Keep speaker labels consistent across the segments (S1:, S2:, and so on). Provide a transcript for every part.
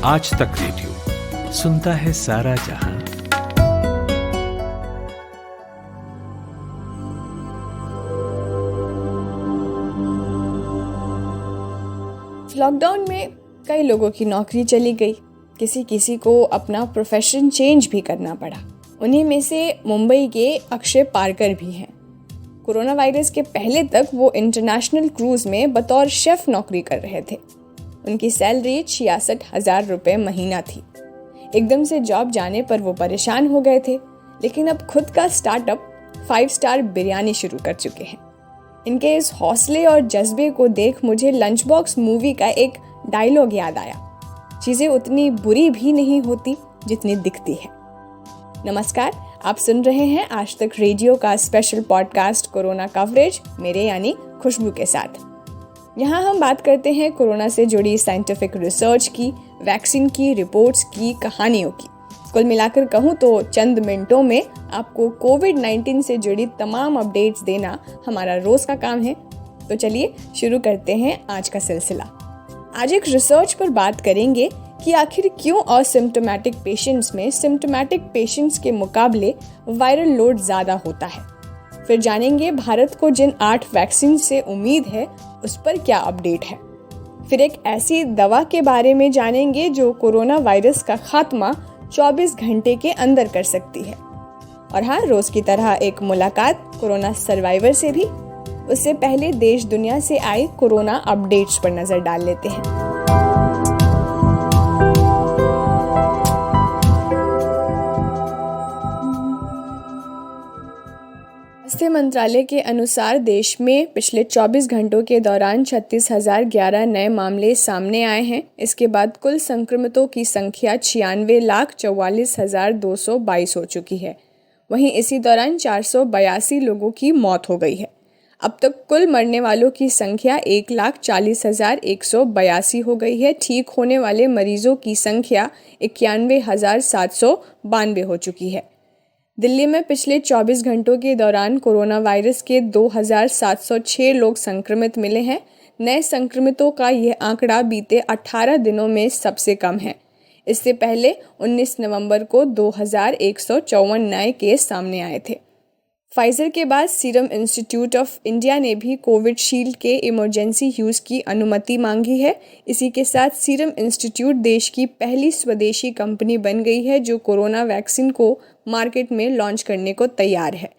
S1: आज तक रेडियो सुनता है सारा जहां।
S2: लॉकडाउन में कई लोगों की नौकरी चली गई, किसी को अपना प्रोफेशन चेंज भी करना पड़ा। उन्हीं में से मुंबई के अक्षय पारकर भी हैं। कोरोना वायरस के पहले तक वो इंटरनेशनल क्रूज में बतौर शेफ नौकरी कर रहे थे। उनकी सैलरी 66,000 रुपये महीना थी। एकदम से जॉब जाने पर वो परेशान हो गए थे, लेकिन अब खुद का स्टार्टअप 5 स्टार बिरयानी शुरू कर चुके हैं। इनके इस हौसले और जज्बे को देख मुझे लंच बॉक्स मूवी का एक डायलॉग याद आया, चीज़ें उतनी बुरी भी नहीं होती जितनी दिखती है। नमस्कार, आप सुन रहे हैं आज तक रेडियो का स्पेशल पॉडकास्ट कोरोना कवरेज, मेरे यानी खुशबू के साथ। यहाँ हम बात करते हैं कोरोना से जुड़ी साइंटिफिक रिसर्च की, वैक्सीन की, रिपोर्ट्स की, कहानियों की। कुल मिलाकर कहूँ तो चंद मिनटों में आपको कोविड-19 से जुड़ी तमाम अपडेट्स देना हमारा रोज़ का काम है। तो चलिए शुरू करते हैं आज का सिलसिला। आज एक रिसर्च पर बात करेंगे कि आखिर क्यों असिम्प्टोमेटिक पेशेंट्स में सिम्प्टोमेटिक पेशेंट्स के मुकाबले वायरल लोड ज़्यादा होता है। फिर जानेंगे भारत को जिन 8 वैक्सीन से उम्मीद है उस पर क्या अपडेट है। फिर एक ऐसी दवा के बारे में जानेंगे जो कोरोना वायरस का खात्मा 24 घंटे के अंदर कर सकती है। और हाँ, रोज की तरह एक मुलाकात कोरोना सर्वाइवर से भी। उससे पहले देश दुनिया से आए कोरोना अपडेट्स पर नजर डाल लेते हैं। स्वास्थ्य मंत्रालय के अनुसार देश में पिछले 24 घंटों के दौरान 36,011 नए मामले सामने आए हैं। इसके बाद कुल संक्रमितों की संख्या 96,44,222 हो चुकी है। वहीं इसी दौरान 482 लोगों की मौत हो गई है। अब तक कुल मरने वालों की संख्या 1,40,182 हो गई है। ठीक होने वाले मरीजों की संख्या 91,792 हो चुकी है। दिल्ली में पिछले 24 घंटों के दौरान कोरोना वायरस के 2,706 लोग संक्रमित मिले हैं। नए संक्रमितों का यह आंकड़ा बीते 18 दिनों में सबसे कम है। इससे पहले 19 नवंबर को 2,154 नए केस सामने आए थे। फाइजर के बाद सीरम इंस्टीट्यूट ऑफ इंडिया ने भी कोविशील्ड के इमरजेंसी यूज़ की अनुमति मांगी है। इसी के साथ सीरम इंस्टीट्यूट देश की पहली स्वदेशी कंपनी बन गई है जो कोरोना वैक्सीन को मार्केट में लॉन्च करने को तैयार है।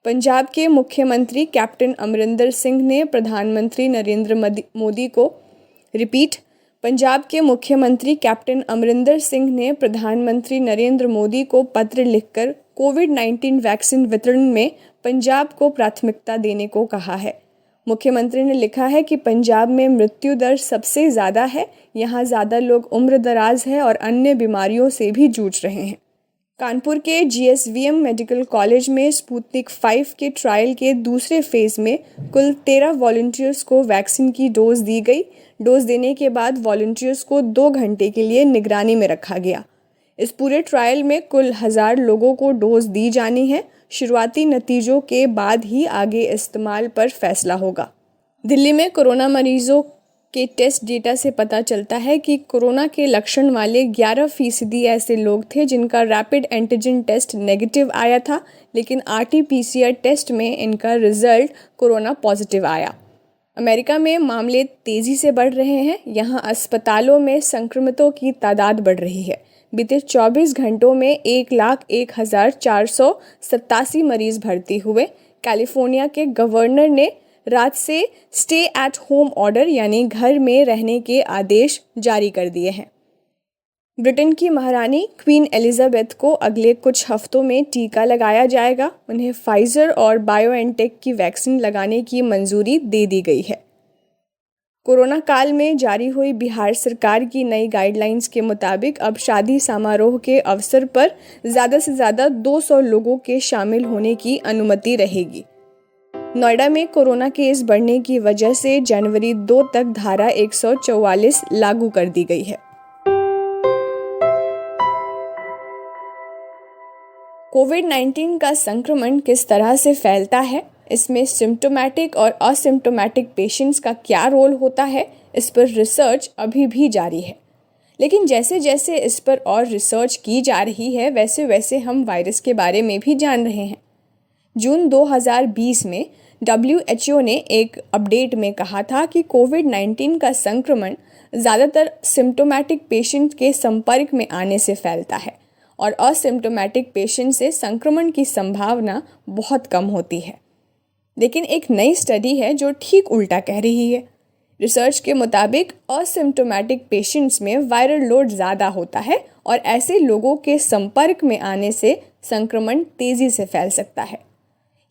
S2: पंजाब के मुख्यमंत्री कैप्टन अमरिंदर सिंह ने प्रधानमंत्री नरेंद्र मोदी को पंजाब के मुख्यमंत्री कैप्टन अमरिंदर सिंह ने प्रधानमंत्री नरेंद्र मोदी को पत्र लिखकर कोविड-19 वैक्सीन वितरण में पंजाब को प्राथमिकता देने को कहा है। मुख्यमंत्री ने लिखा है कि पंजाब में मृत्यु दर सबसे ज़्यादा है, यहाँ ज़्यादा लोग उम्र दराज है और अन्य बीमारियों से भी जूझ रहे हैं। कानपुर के GSVM मेडिकल कॉलेज में स्पुतनिक 5 के ट्रायल के दूसरे फेज़ में कुल 13 वॉलंटियर्स को वैक्सीन की डोज दी गई। डोज देने के बाद वॉलंटियर्स को 2 घंटे के लिए निगरानी में रखा गया। इस पूरे ट्रायल में कुल 1000 लोगों को डोज दी जानी है। शुरुआती नतीजों के बाद ही आगे इस्तेमाल पर फैसला होगा। दिल्ली में कोरोना मरीजों के टेस्ट डेटा से पता चलता है कि कोरोना के लक्षण वाले 11% ऐसे लोग थे जिनका रैपिड एंटीजन टेस्ट नेगेटिव आया था, लेकिन RT-PCR टेस्ट में इनका रिजल्ट कोरोना पॉजिटिव आया। अमेरिका में मामले तेजी से बढ़ रहे हैं। यहाँ अस्पतालों में संक्रमितों की तादाद बढ़ रही है। बीते 24 घंटों में 1,01,487 मरीज भर्ती हुए। कैलिफोर्निया के गवर्नर ने रात से स्टे एट होम ऑर्डर यानी घर में रहने के आदेश जारी कर दिए हैं। ब्रिटेन की महारानी क्वीन एलिजाबेथ को अगले कुछ हफ्तों में टीका लगाया जाएगा। उन्हें फाइजर और बायोएनटेक की वैक्सीन लगाने की मंजूरी दे दी गई है। कोरोना काल में जारी हुई बिहार सरकार की नई गाइडलाइंस के मुताबिक अब शादी समारोह के अवसर पर ज़्यादा से ज़्यादा 200 लोगों के शामिल होने की अनुमति रहेगी। नोएडा में कोरोना केस बढ़ने की वजह से जनवरी 2 तक धारा 144 लागू कर दी गई है। कोविड-19 का संक्रमण किस तरह से फैलता है, इसमें सिम्प्टोमेटिक और असिम्प्टोमेटिक पेशेंट्स का क्या रोल होता है, इस पर रिसर्च अभी भी जारी है। लेकिन जैसे जैसे इस पर और रिसर्च की जा रही है वैसे वैसे हम वायरस के बारे में भी जान रहे हैं। जून 2020 में WHO ने एक अपडेट में कहा था कि कोविड-19 का संक्रमण ज़्यादातर सिम्टोमेटिक पेशेंट के संपर्क में आने से फैलता है और असिम्टोमेटिक पेशेंट से संक्रमण की संभावना बहुत कम होती है। लेकिन एक नई स्टडी है जो ठीक उल्टा कह रही है। रिसर्च के मुताबिक असिम्टोमेटिक पेशेंट्स में वायरल लोड ज़्यादा होता है और ऐसे लोगों के संपर्क में आने से संक्रमण तेज़ी से फैल सकता है।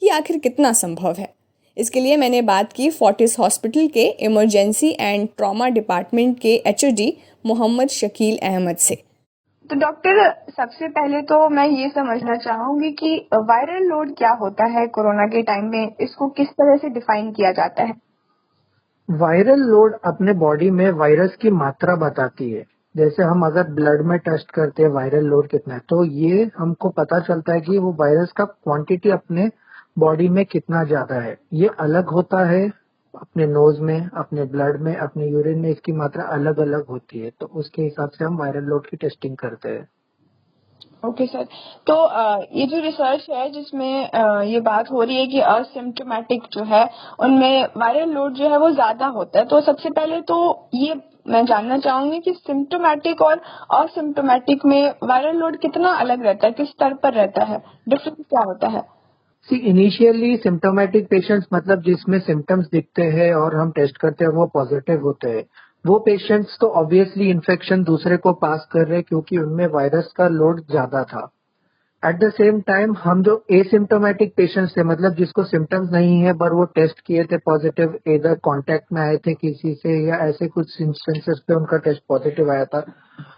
S2: ये आखिर कितना संभव है? इसके लिए मैंने बात की फोर्टिस हॉस्पिटल के इमरजेंसी एंड ट्रॉमा डिपार्टमेंट के HOD मोहम्मद शकील अहमद से।
S3: तो डॉक्टर, सबसे पहले तो मैं ये समझना चाहूंगी कि वायरल लोड क्या होता है कोरोना के टाइम में, इसको किस तरह से डिफाइन किया जाता है?
S4: वायरल लोड अपने बॉडी में वायरस की मात्रा बताती है। जैसे हम अगर ब्लड में टेस्ट करते हैं वायरल लोड कितना है, तो ये हमको पता चलता है कि वो वायरस का क्वांटिटी अपने बॉडी में कितना ज्यादा है। ये अलग होता है, अपने नोज में, अपने ब्लड में, अपने यूरिन में इसकी मात्रा अलग अलग होती है। तो उसके हिसाब से हम वायरल लोड की टेस्टिंग करते हैं।
S3: ओके सर, तो ये जो रिसर्च है जिसमें ये बात हो रही है कि असिम्टोमेटिक जो है उनमें वायरल लोड जो है वो ज्यादा होता है, तो सबसे पहले तो ये मैं जानना चाहूंगी कि सिम्टोमेटिक और असिम्टोमेटिक में वायरल लोड कितना अलग रहता है, किस स्तर पर रहता है, डिफरेंस क्या होता है?
S4: इनिशियली सिम्टोमेटिक पेशेंट्स मतलब जिसमें सिम्टम्स दिखते हैं और हम टेस्ट करते हैं वो पॉजिटिव होते हैं, वो पेशेंट्स तो ऑब्वियसली इन्फेक्शन दूसरे को पास कर रहे हैं क्योंकि उनमें वायरस का लोड ज्यादा था। एट द सेम टाइम हम जो एसिम्टोमेटिक पेशेंट्स थे, मतलब जिसको सिम्टम्स नहीं है पर वो टेस्ट किए थे पॉजिटिव, इधर कांटेक्ट में आए थे किसी से या ऐसे कुछ इंस्टेंसेस पे उनका टेस्ट पॉजिटिव आया था,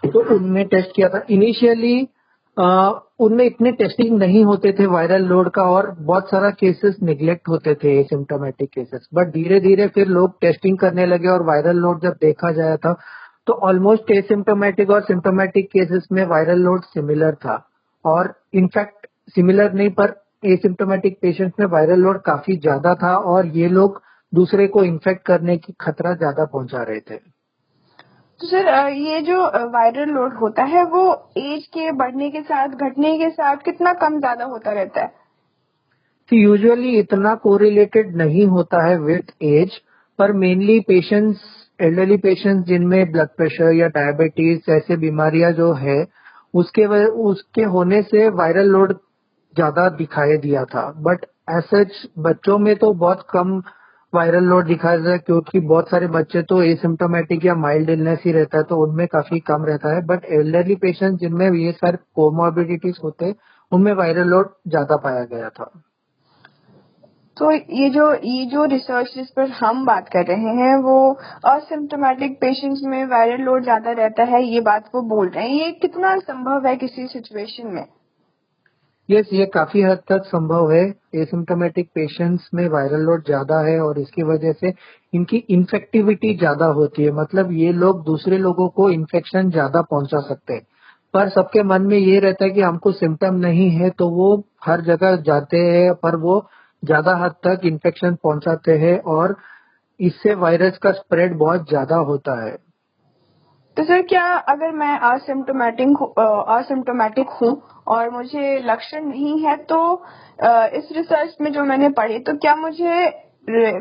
S4: तो उनमें टेस्ट किया था। इनिशियली उनमें इतने टेस्टिंग नहीं होते थे वायरल लोड का और बहुत सारा केसेस निग्लेक्ट होते थे एसिम्टोमेटिक केसेस, बट धीरे धीरे फिर लोग टेस्टिंग करने लगे और वायरल लोड जब देखा जाया था तो ऑलमोस्ट एसिम्टोमेटिक और सिम्टोमेटिक केसेस में वायरल लोड सिमिलर था। और इनफैक्ट सिमिलर नहीं पर एसिम्टोमेटिक पेशेंट्स में वायरल लोड काफी ज्यादा था और ये लोग दूसरे को इन्फेक्ट करने की खतरा ज्यादा पहुंचा रहे थे।
S3: तो सर, ये जो वायरल लोड होता है वो एज के बढ़ने के साथ, घटने के साथ कितना कम ज्यादा होता रहता है?
S4: यूजुअली इतना कोरिलेटेड नहीं होता है विथ एज, पर मेनली पेशेंट्स, एल्डरली पेशेंट्स जिनमें ब्लड प्रेशर या डायबिटीज ऐसे बीमारियां जो है उसके होने से वायरल लोड ज्यादा दिखाई दिया था। बट एज सच बच्चों में तो बहुत कम वायरल लोड दिखाया जाता है क्योंकि बहुत सारे बच्चे तो एसिम्टोमेटिक या माइल्ड इलनेस ही रहता है तो उनमें काफी कम रहता है। बट एल्डरली पेशेंट जिनमें ये सारे कोमॉर्बिडिटीज होते हैं उनमें वायरल लोड ज्यादा पाया गया था।
S3: तो ये जो रिसर्च जिस पर हम बात कर रहे हैं वो असिम्टोमेटिक पेशेंट्स में वायरल लोड ज्यादा रहता है, ये बात वो बोल रहे हैं, ये कितना संभव है किसी सिचुएशन में?
S4: यस, ये काफी हद तक संभव है। एसिम्टोमेटिक पेशेंट्स में वायरल लोड ज्यादा है और इसकी वजह से इनकी इन्फेक्टिविटी ज्यादा होती है, मतलब ये लोग दूसरे लोगों को इन्फेक्शन ज्यादा पहुंचा सकते हैं। पर सबके मन में ये रहता है कि हमको सिम्टम नहीं है तो वो हर जगह जाते हैं, पर वो ज्यादा हद तक इन्फेक्शन पहुंचाते हैं और इससे वायरस का स्प्रेड बहुत ज्यादा होता है।
S3: तो सर, क्या अगर मैं असिम्टोमेटिक हूँ और मुझे लक्षण नहीं है तो इस रिसर्च में जो मैंने पढ़ी, तो क्या मुझे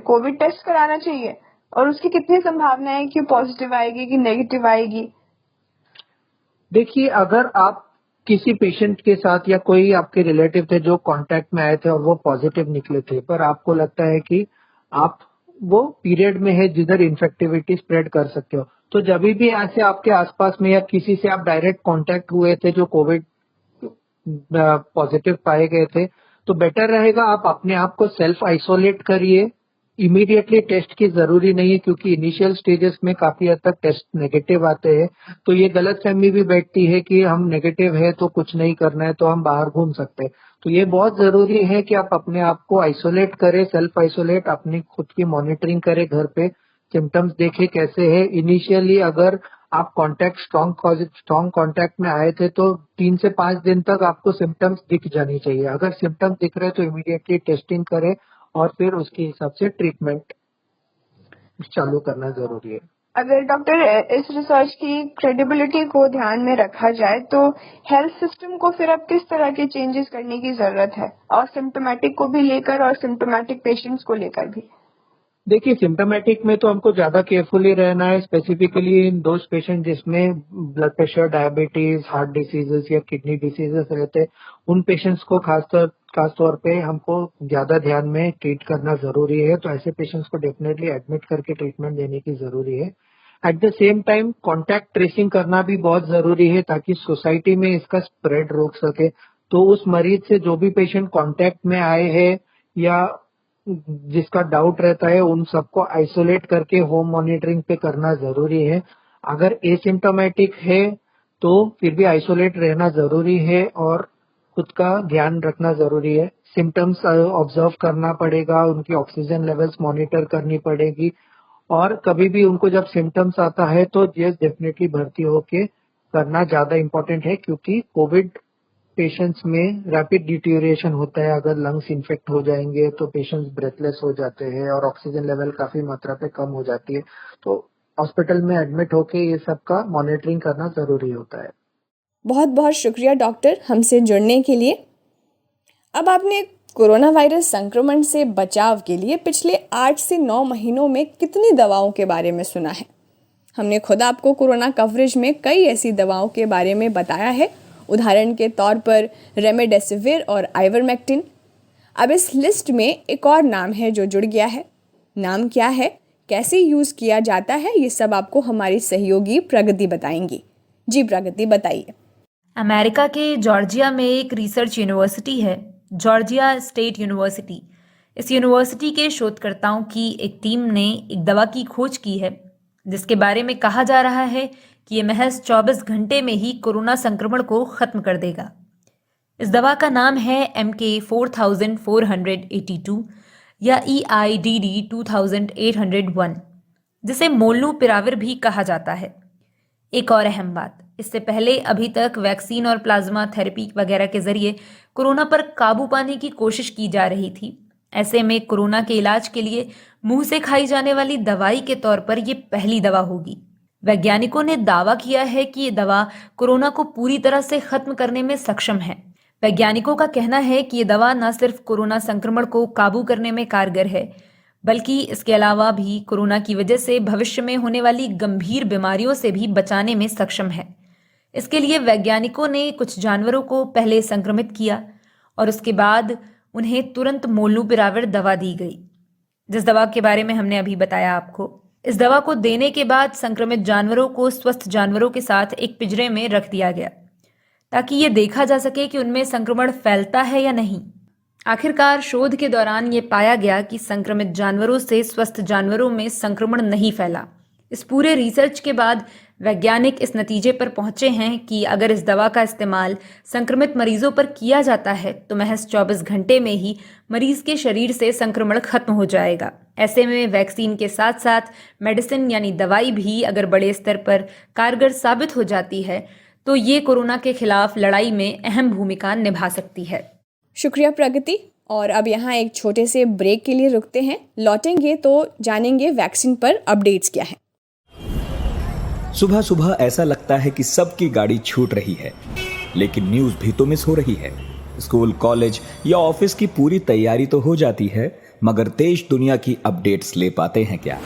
S3: कोविड टेस्ट कराना चाहिए और उसकी कितनी संभावना है कि पॉजिटिव आएगी कि नेगेटिव आएगी?
S4: देखिए, अगर आप किसी पेशेंट के साथ या कोई आपके रिलेटिव थे जो कांटेक्ट में आए थे और वो पॉजिटिव निकले थे, पर आपको लगता है कि आप वो पीरियड में है जिधर इन्फेक्टिविटी स्प्रेड कर सकते हो, तो जब भी ऐसे आपके आसपास में या किसी से आप डायरेक्ट कांटेक्ट हुए थे जो कोविड पॉजिटिव पाए गए थे, तो बेटर रहेगा आप अपने आप को सेल्फ आइसोलेट करिए। इमीडिएटली टेस्ट की जरूरी नहीं है क्योंकि इनिशियल स्टेजेस में काफी हद तक टेस्ट नेगेटिव आते हैं, तो ये गलतफहमी भी बैठती है कि हम नेगेटिव है तो कुछ नहीं करना है, तो हम बाहर घूम सकते हैं। तो ये बहुत जरूरी है कि आप अपने आप को आइसोलेट करें, सेल्फ आइसोलेट, अपनी खुद की मॉनिटरिंग करें, घर पे सिम्टम्स देखें कैसे है। इनिशियली अगर आप स्ट्रॉन्ग कांटेक्ट में आए थे तो 3 से 5 दिन तक आपको सिम्टम्स दिख जानी चाहिए। अगर सिम्टम्स दिख रहे हैं तो इमीडिएटली टेस्टिंग करें और फिर उसके हिसाब से ट्रीटमेंट चालू करना जरूरी है।
S3: अगर डॉक्टर इस रिसर्च की क्रेडिबिलिटी को ध्यान में रखा जाए तो हेल्थ सिस्टम को फिर अब किस तरह के चेंजेस करने की जरूरत है, और सिम्टोमेटिक को भी लेकर और सिम्टोमेटिक पेशेंट्स को लेकर भी?
S4: देखिए, सिम्टोमेटिक में तो हमको ज्यादा केयरफुली रहना है, स्पेसिफिकली इन दोज पेशेंट जिसमें blood pressure, diabetes, heart diseases या किडनी डिसीजेस रहते हैं। उन पेशेंट्स को खास तौर पे हमको ज्यादा ध्यान में ट्रीट करना जरूरी है। तो ऐसे पेशेंट्स को डेफिनेटली एडमिट करके ट्रीटमेंट देने की जरूरी है। At the same time contact tracing करना भी बहुत जरूरी है ताकि सोसाइटी में इसका स्प्रेड रोक सके। तो उस मरीज से जो भी पेशेंट कॉन्टैक्ट में आए हैं या जिसका डाउट रहता है, उन सबको आइसोलेट करके होम मॉनिटरिंग पे करना जरूरी है। अगर एसिम्टोमेटिक है तो फिर भी आइसोलेट रहना जरूरी है और खुद का ध्यान रखना जरूरी है। सिम्टम्स ऑब्जर्व करना पड़ेगा, उनकी ऑक्सीजन लेवल्स मॉनिटर करनी पड़ेगी, और कभी भी उनको जब सिम्टम्स आता है तो डेफिनेटली भर्ती होके करना ज्यादा इम्पोर्टेंट है, क्योंकि कोविड पेशेंट्स में रैपिड डिटीरिएशन होता है। अगर लंग्स इन्फेक्ट हो जाएंगे तो पेशेंट्स ब्रेथलेस हो जाते हैं और ऑक्सीजन लेवल काफी मात्रा पे कम हो जाती है। तो हॉस्पिटल में एडमिट होके ये सब का मॉनिटरिंग करना जरूरी होता है।
S2: बहुत बहुत शुक्रिया डॉक्टर हमसे जुड़ने के लिए। अब आपने कोरोना वायरस संक्रमण से बचाव के लिए पिछले 8 से 9 महीनों में कितनी दवाओं के बारे में सुना है? हमने खुद आपको कोरोना कवरेज में कई ऐसी दवाओं के बारे में बताया है, उदाहरण के तौर पर रेमडेसिविर और आइवरमेक्टिन। अब इस लिस्ट में एक और नाम है जो जुड़ गया है। नाम क्या है, कैसे यूज़ किया जाता है, ये सब आपको हमारी सहयोगी प्रगति बताएंगी। जी प्रगति, बताइए।
S5: अमेरिका के जॉर्जिया में एक रिसर्च यूनिवर्सिटी है, जॉर्जिया स्टेट यूनिवर्सिटी। इस यूनिवर्सिटी के शोधकर्ताओं की एक टीम ने एक दवा की खोज की है जिसके बारे में कहा जा रहा है कि ये महज 24 घंटे में ही कोरोना संक्रमण को खत्म कर देगा। इस दवा का नाम है MK-4482 या EIDD 2801, जिसे मोलनूपिराविर भी कहा जाता है। एक और अहम बात, इससे पहले अभी तक वैक्सीन और प्लाज्मा थेरेपी वगैरह के जरिए कोरोना पर काबू पाने की कोशिश की जा रही थी। ऐसे में कोरोना के इलाज के लिए मुंह से खाई जाने वाली दवाई के तौर पर यह पहली दवा होगी। वैज्ञानिकों ने दावा किया है कि ये दवा कोरोना को पूरी तरह से खत्म करने में सक्षम है। वैज्ञानिकों का कहना है कि ये दवा न सिर्फ कोरोना संक्रमण को काबू करने में कारगर है, बल्कि इसके अलावा भी कोरोना की वजह से भविष्य में होने वाली गंभीर बीमारियों से भी बचाने में सक्षम है। इसके लिए वैज्ञानिकों ने कुछ जानवरों को पहले संक्रमित किया और उसके बाद उन्हें तुरंत मोलनूपिराविर दवा दी गई, जिस दवा के बारे में हमने अभी बताया आपको। इस दवा को देने के बाद संक्रमित जानवरों को स्वस्थ जानवरों के साथ एक पिंजरे में रख दिया गया ताकि ये देखा जा सके कि उनमें संक्रमण फैलता है या नहीं। आखिरकार शोध के दौरान ये पाया गया कि संक्रमित जानवरों से स्वस्थ जानवरों में संक्रमण नहीं फैला। इस पूरे रिसर्च के बाद वैज्ञानिक इस नतीजे पर पहुंचे हैं कि अगर इस दवा का इस्तेमाल संक्रमित मरीजों पर किया जाता है तो महज 24 घंटे में ही मरीज के शरीर से संक्रमण खत्म हो जाएगा। ऐसे में वैक्सीन के साथ साथ मेडिसिन यानी दवाई भी अगर बड़े स्तर पर कारगर साबित हो जाती है तो ये कोरोना के खिलाफ लड़ाई में अहम भूमिका निभा सकती है।
S2: शुक्रिया प्रगति। और अब यहाँ एक छोटे से ब्रेक के लिए रुकते हैं। लौटेंगे तो जानेंगे वैक्सीन पर अपडेट्स क्या है।
S1: सुबह सुबह ऐसा लगता है कि सबकी गाड़ी छूट रही है, लेकिन न्यूज़ भी तो मिस हो रही है। स्कूल, कॉलेज या ऑफिस की पूरी तैयारी तो हो जाती है, मगर देश दुनिया की अपडेट्स ले पाते हैं क्या?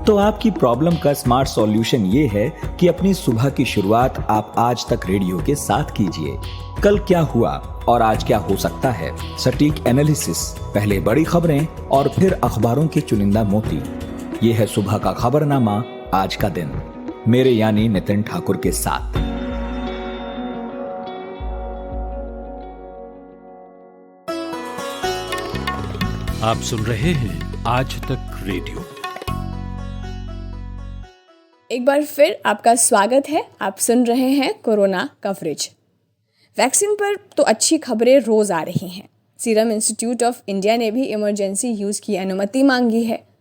S1: तो आपकी प्रॉब्लम का स्मार्ट सॉल्यूशन ये है कि अपनी सुबह की शुरुआत आप आज तक रेडियो के साथ कीजिए। कल क्या हुआ और आज क्या हो सकता है, सटीक एनालिसिस, पहले बड़ी खबरें और फिर अखबारों के चुनिंदा मोती। ये है सुबह का खबरनामा, आज का दिन, मेरे यानी नितिन ठाकुर के साथ।
S6: आप सुन रहे हैं आज तक रेडियो।
S2: एक बार फिर आपका स्वागत है। आप सुन रहे हैं कोरोना कवरेज। वैक्सीन पर तो अच्छी खबरें रोज आ रही हैं। सीरम इंस्टीट्यूट ऑफ इंडिया ने भी इमरजेंसी यूज़ की अनुमति मांगी है।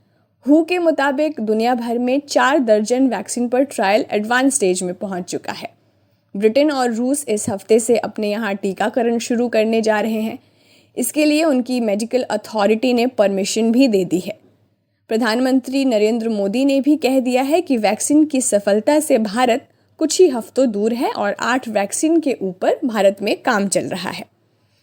S2: हू के मुताबिक दुनिया भर में 4 दर्जन वैक्सीन पर ट्रायल एडवांस स्टेज में पहुंच चुका है। ब्रिटेन और रूस इस हफ्ते से अपने यहाँ टीकाकरण शुरू करने जा रहे हैं। इसके लिए उनकी मेडिकल अथॉरिटी ने परमिशन भी दे दी है। प्रधानमंत्री नरेंद्र मोदी ने भी कह दिया है कि वैक्सीन की सफलता से भारत कुछ ही हफ्तों दूर है और 8 वैक्सीन के ऊपर भारत में काम चल रहा है।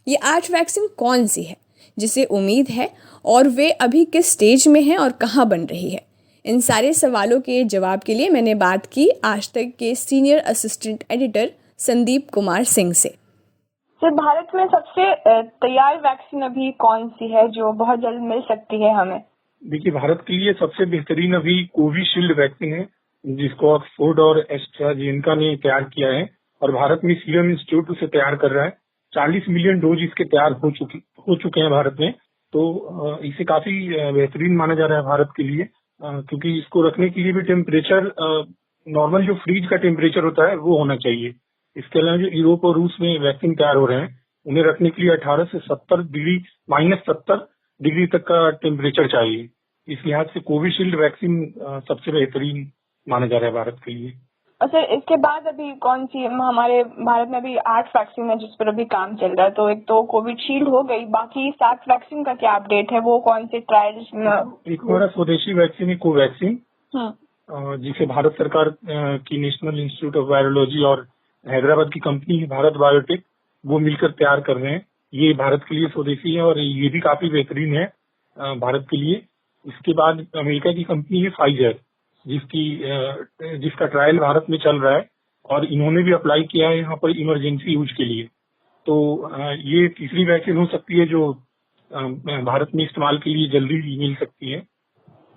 S2: ये 8 वैक्सीन कौन सी है जिसे उम्मीद है और वे अभी किस स्टेज में हैं और कहाँ बन रही है? इन सारे सवालों के जवाब के लिए मैंने बात की आज तक के senior assistant editor Sandeep Kumar Singh से।
S3: सर, भारत में सबसे तैयार वैक्सीन अभी कौन सी है जो बहुत जल्द मिल सकती है हमें?
S7: देखिए, भारत के लिए सबसे बेहतरीन अभी कोविशील्ड वैक्सीन है, जिसको ऑक्सफोर्ड और एस्ट्राजेनेका ने तैयार किया है और भारत में सीरम इंस्टीट्यूट उसे तैयार कर रहा है। 40 मिलियन डोज इसके तैयार हो चुके हैं भारत में। तो इसे काफी बेहतरीन माना जा रहा है भारत के लिए, क्योंकि इसको रखने के लिए भी टेम्परेचर नॉर्मल जो फ्रीज का टेम्परेचर होता है वो होना चाहिए। इसके अलावा जो यूरोप और रूस में वैक्सीन तैयार हो रहे हैं उन्हें रखने के लिए 18 से 70 डिग्री -70 डिग्री तक का टेम्परेचर चाहिए। इस लिहाज से कोविशील्ड वैक्सीन सबसे बेहतरीन माना जा रहा है भारत के लिए।
S3: सर, इसके बाद अभी कौन सी हमारे भारत में अभी 8 वैक्सीन है जिस पर अभी काम चल रहा है। तो एक तो कोविशील्ड हो गई, बाकी 7 वैक्सीन का क्या अपडेट है? वो कौन से ट्रायल्स में?
S7: एक हमारा स्वदेशी वैक्सीन है कोवैक्सीन, जिसे भारत सरकार की नेशनल इंस्टीट्यूट ऑफ वायरोलॉजी और हैदराबाद की कंपनी है भारत बायोटेक, वो मिलकर तैयार कर रहे हैं। ये भारत के लिए स्वदेशी है और ये भी काफी बेहतरीन है भारत के लिए। इसके बाद अमेरिका की कंपनी है फाइजर, जिसका ट्रायल भारत में चल रहा है और इन्होंने भी अप्लाई किया है यहाँ पर इमरजेंसी यूज के लिए। तो ये तीसरी वैक्सीन हो सकती है जो भारत में इस्तेमाल के लिए जल्दी मिल सकती है।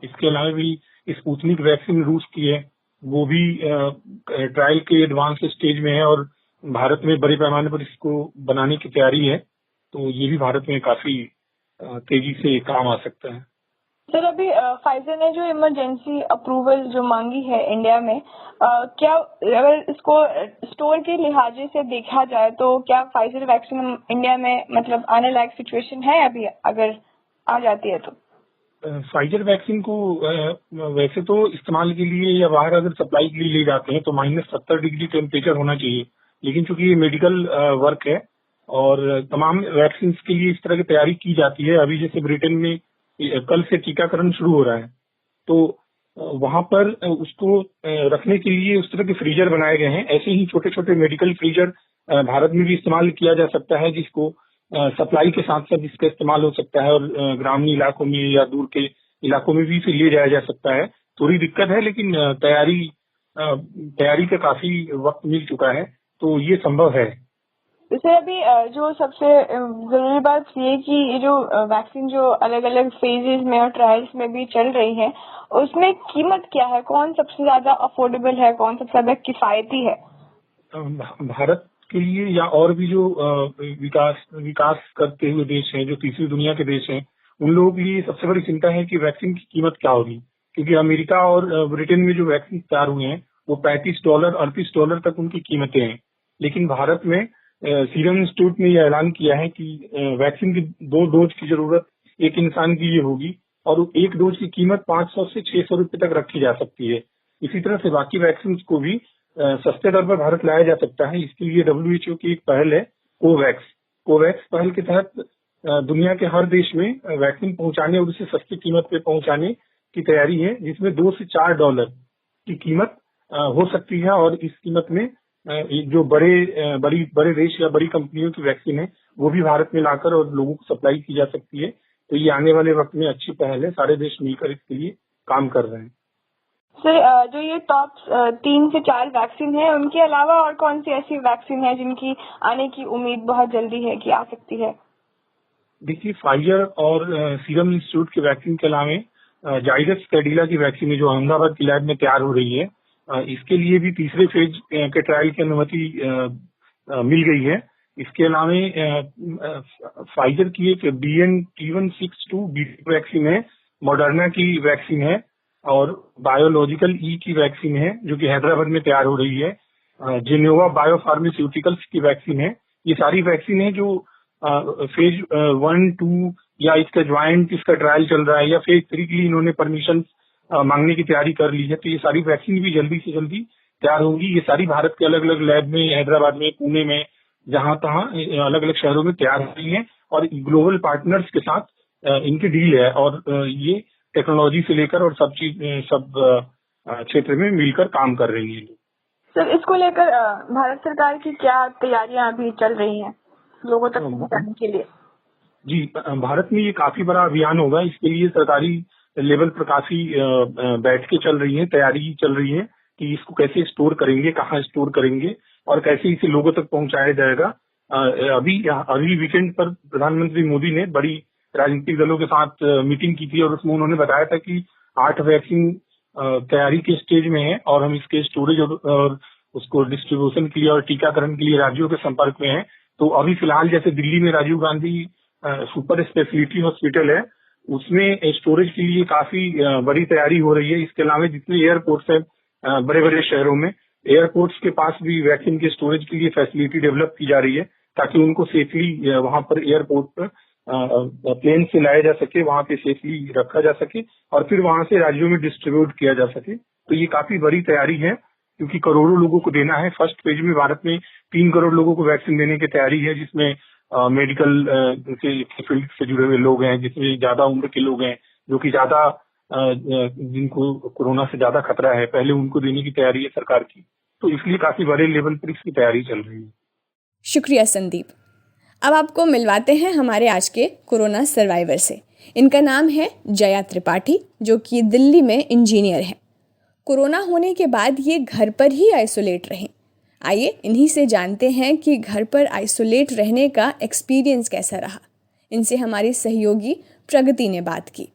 S7: इसके अलावा भी स्पुतनिक वैक्सीन रूस की है, वो भी ट्रायल के एडवांस स्टेज में है और भारत में बड़े पैमाने पर इसको बनाने की तैयारी है। तो ये भी भारत में काफी तेजी से काम आ सकता है।
S3: सर, अभी फाइजर ने जो इमरजेंसी अप्रूवल जो मांगी है इंडिया में, क्या अगर इसको स्टोर के लिहाजे से देखा जाए तो क्या फाइजर वैक्सीन इंडिया में मतलब आने लायक सिचुएशन है अभी, अगर आ जाती है तो?
S7: फाइजर वैक्सीन को वैसे तो इस्तेमाल के लिए या बाहर अगर सप्लाई के लिए ले जाते हैं तो -70 डिग्री टेम्परेचर होना चाहिए, लेकिन चूंकि ये मेडिकल वर्क है और तमाम वैक्सीन के लिए इस तरह की तैयारी की जाती है। अभी जैसे ब्रिटेन में कल से टीकाकरण शुरू हो रहा है, तो वहां पर उसको रखने के लिए उस तरह के फ्रीजर बनाए गए हैं। ऐसे ही छोटे छोटे मेडिकल फ्रीजर भारत में भी इस्तेमाल किया जा सकता है, जिसको सप्लाई के साथ साथ इसका इस्तेमाल हो सकता है और ग्रामीण इलाकों में या दूर के इलाकों में भी इसे ले जाया जा सकता है। थोड़ी दिक्कत है, लेकिन तैयारी का काफी वक्त मिल चुका है, तो ये संभव है।
S3: जैसे अभी जो सबसे जरूरी बात ये कि ये जो वैक्सीन जो अलग अलग फेजेस में और ट्रायल्स में भी चल रही है, उसमें कीमत क्या है? कौन सबसे ज्यादा अफोर्डेबल है, कौन सबसे ज्यादा किफायती है?
S7: भारत के लिए या और भी जो विकास करते हुए देश हैं, जो तीसरी दुनिया के देश हैं, उन लोगों के लिए सबसे बड़ी चिंता है कि वैक्सीन की कीमत क्या होगी। क्योंकि अमेरिका और ब्रिटेन में जो वैक्सीन तैयार हुए हैं वो $35 $38 तक उनकी कीमतें हैं, लेकिन भारत में सीरम इंस्टीट्यूट ने यह ऐलान किया है कि वैक्सीन की 2 डोज की जरूरत एक इंसान के लिए होगी और एक डोज की कीमत 500 से 600 रुपए तक रखी जा सकती है। इसी तरह से बाकी वैक्सीन को भी सस्ते दर पर भारत लाया जा सकता है। इसके लिए WHO की एक पहल है कोवैक्स पहल के तहत दुनिया के हर देश में वैक्सीन पहुंचाने और उसे सस्ती कीमत पे पहुंचाने की तैयारी है, जिसमें $2 से $4 की कीमत हो सकती है और इस कीमत में जो बड़े देश या बड़ी कंपनियों की वैक्सीन है वो भी भारत में लाकर और लोगों को सप्लाई की जा सकती है। तो ये आने वाले वक्त में अच्छी पहल है, सारे देश मिलकर इसके लिए काम कर रहे हैं।
S3: सर, जो ये टॉप 3 से 4 वैक्सीन है, उनके अलावा और कौन सी ऐसी वैक्सीन है जिनकी आने की उम्मीद बहुत जल्दी है कि आ सकती है?
S7: देखिए, फाइजर और सीरम इंस्टीट्यूट के वैक्सीन के अलावा जाइडस कैडिला की वैक्सीन है जो अहमदाबाद की लैब में तैयार हो रही है। इसके लिए भी तीसरे फेज के ट्रायल की अनुमति मिल गई है। इसके अलावा फाइजर की एक BNT162 वैक्सीन है, मॉडर्ना की वैक्सीन है और बायोलॉजिकल ई की वैक्सीन है जो कि हैदराबाद में तैयार हो रही है। जेनोवा बायोफार्मास्यूटिकल्स की वैक्सीन है। ये सारी वैक्सीन है जो फेज 1, 2 या इसका ज्वाइंट इसका ट्रायल चल रहा है या फेज 3 के लिए इन्होंने परमिशन मांगने की तैयारी कर ली है। तो ये सारी वैक्सीन भी जल्दी से जल्दी तैयार होगी। ये सारी भारत के अलग अलग लैब में, हैदराबाद में, पुणे में, जहां तहां अलग अलग शहरों में तैयार हो रही है और ग्लोबल पार्टनर्स के साथ इनकी डील है और ये टेक्नोलॉजी से लेकर और सब क्षेत्र में मिलकर काम कर रही है।
S3: सर, इसको लेकर भारत सरकार की क्या तैयारियां अभी चल रही हैं लोगों तक पहुंचाने के लिए?
S7: जी, भारत में ये काफी बड़ा अभियान होगा। इसके लिए सरकारी लेवल पर काफी बैठकें चल रही हैं, तैयारी चल रही है कि इसको कैसे स्टोर करेंगे, कहाँ स्टोर करेंगे और कैसे इसे लोगों तक पहुंचाया जाएगा। अभी वीकेंड पर प्रधानमंत्री मोदी ने बड़ी राजनीतिक दलों के साथ मीटिंग की थी और उसमें उन्होंने बताया था कि 8 वैक्सीन तैयारी के स्टेज में है और हम इसके स्टोरेज और उसको डिस्ट्रीब्यूशन के लिए और टीकाकरण के लिए राज्यों के संपर्क में हैं। तो अभी फिलहाल जैसे दिल्ली में Rajiv Gandhi super speciality hospital है, उसमें स्टोरेज के लिए काफी बड़ी तैयारी हो रही है। इसके अलावा जितने एयरपोर्ट्स हैं बड़े बड़े शहरों में, एयरपोर्ट्स के पास भी वैक्सीन के स्टोरेज के लिए फैसिलिटी डेवलप की जा रही है ताकि उनको सेफली वहां पर एयरपोर्ट पर प्लेन से लाया जा सके, वहां पे सेफली रखा जा सके और फिर वहां से राज्यों में डिस्ट्रीब्यूट किया जा सके। तो ये काफी बड़ी तैयारी है क्योंकि करोड़ों लोगों को देना है। फर्स्ट फेज में भारत में 3 करोड़ लोगों को वैक्सीन देने की तैयारी है, जिसमें मेडिकल के फील्ड से जुड़े हुए लोग हैं, जिसमें ज्यादा उम्र के लोग हैं, जो कि ज्यादा जिनको कोरोना से ज्यादा खतरा है, पहले उनको देने की तैयारी है सरकार की। तो इसलिए काफी बड़े लेवल पर इसकी तैयारी चल रही है।
S2: शुक्रिया संदीप। अब आपको मिलवाते हैं हमारे आज के कोरोना सर्वाइवर से। इनका नाम है जया त्रिपाठी, जो कि दिल्ली में इंजीनियर हैं। कोरोना होने के बाद ये घर पर ही आइसोलेट रहीं। आइए इन्हीं से जानते हैं कि घर पर आइसोलेट रहने का एक्सपीरियंस कैसा रहा। इनसे हमारी सहयोगी प्रगति ने बात की।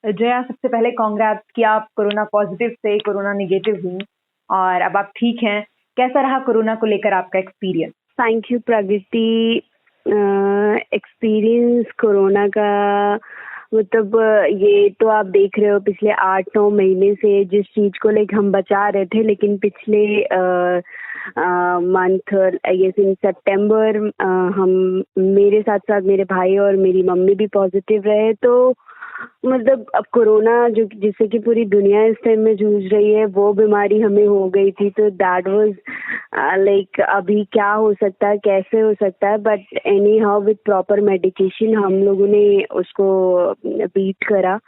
S8: जया, सबसे पहले कांग्रेस कि आप कोरोना पॉजिटिव से कोरोना नेगेटिव हुई और अब आप ठीक हैं। कैसा रहा कोरोना को लेकर आपका experience?
S9: Thank you Pragati. Experience corona का मतलब ये तो आप देख रहे हो पिछले 8-9 महीने से जिस चीज को लेकर हम बचा रहे थे, लेकिन पिछले मंथ इन सितंबर हम मेरे साथ साथ मेरे भाई और मेरी मम्मी भी पॉजिटिव रहे। तो मतलब अब कोरोना जो जिससे कि पूरी दुनिया इस टाइम में जूझ रही है, वो बीमारी हमें हो गई थी। तो दैट वाज लाइक अभी क्या हो सकता है, कैसे हो सकता है, but any how with proper medication हम लोगों ने उसको बीट करा।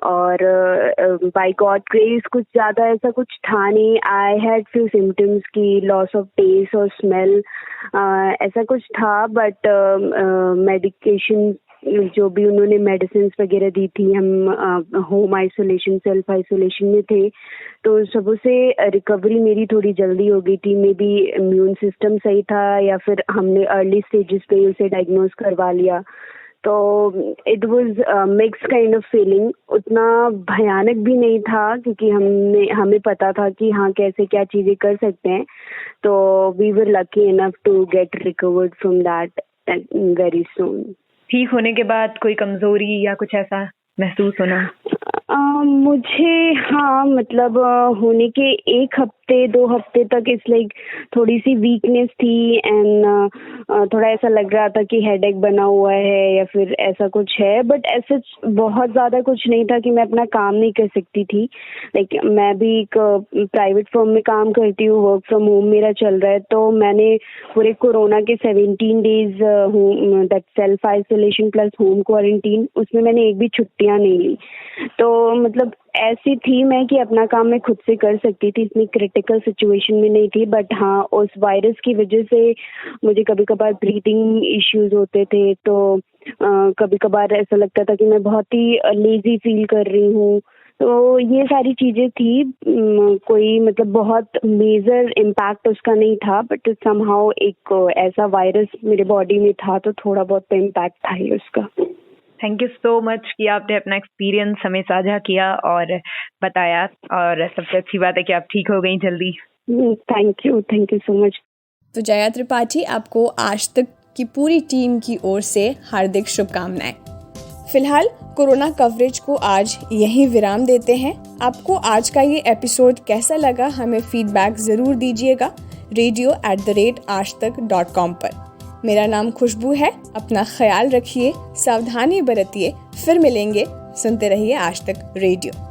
S9: और बाय गॉड ग्रेस कुछ ज़्यादा ऐसा कुछ था नहीं। आई हैड फ्यू सिम्टम्स की लॉस ऑफ टेस्ट और स्मेल ऐसा कुछ था, बट मेडिकेशन जो भी उन्होंने मेडिसिन वगैरह दी थी, हम होम आइसोलेशन सेल्फ आइसोलेशन में थे, तो सबों से रिकवरी मेरी थोड़ी जल्दी हो गई थी। मे बी इम्यून सिस्टम सही था या फिर हमने अर्ली स्टेजेस पे उसे डायग्नोज करवा लिया। तो it was mix kind of feeling. उतना भयानक भी नहीं था क्योंकि हमें पता था कि हाँ कैसे क्या चीज़ें कर सकते हैं। तो we were lucky enough to get recovered from that very soon.
S8: ठीक होने के बाद कोई कमजोरी या कुछ ऐसा महसूस होना?
S9: मुझे हाँ मतलब होने के 1 हफ्ते 2 हफ्ते तक इस लाइक थोड़ी सी वीकनेस थी एंड थोड़ा ऐसा लग रहा था कि हेडेक बना हुआ है या फिर ऐसा कुछ है, बट ऐसा बहुत ज़्यादा कुछ नहीं था कि मैं अपना काम नहीं कर सकती थी। लाइक मैं भी एक प्राइवेट फर्म में काम करती हूँ, वर्क फ्रॉम होम मेरा चल रहा है। तो मैंने पूरे कोरोना के 17 days home that self isolation plus home quarantine, उसमें मैंने एक भी छुट्टियाँ नहीं ली। तो मतलब ऐसी थी मैं कि अपना काम मैं खुद से कर सकती थी, इतनी क्रिटिकल सिचुएशन में नहीं थी। बट हाँ उस वायरस की वजह से मुझे कभी कभार ब्रीथिंग इश्यूज होते थे, तो कभी कभार ऐसा लगता था कि मैं बहुत ही लेजी फील कर रही हूँ। तो ये सारी चीज़ें थी। कोई मतलब बहुत मेजर इम्पैक्ट उसका नहीं था, बट समहाउ एक ऐसा वायरस मेरे बॉडी में था तो थोड़ा बहुत इम्पैक्ट था ही उसका।
S8: थैंक यू सो मच कि आपने अपना एक्सपीरियंस हमें साझा किया और बताया, और सबसे अच्छी बात है कि आप ठीक हो गई जल्दी।
S9: Thank you so much.
S2: तो जया त्रिपाठी, आपको आज तक की पूरी टीम की ओर से हार्दिक शुभकामनाएं। फिलहाल कोरोना कवरेज को आज यहीं विराम देते हैं। आपको आज का ये एपिसोड कैसा लगा हमें फीडबैक ज़रूर दीजिएगा radio@aajtak.com पर। मेरा नाम खुशबू है। अपना ख्याल रखिए, सावधानी बरतिए। फिर मिलेंगे। सुनते रहिए आज तक रेडियो।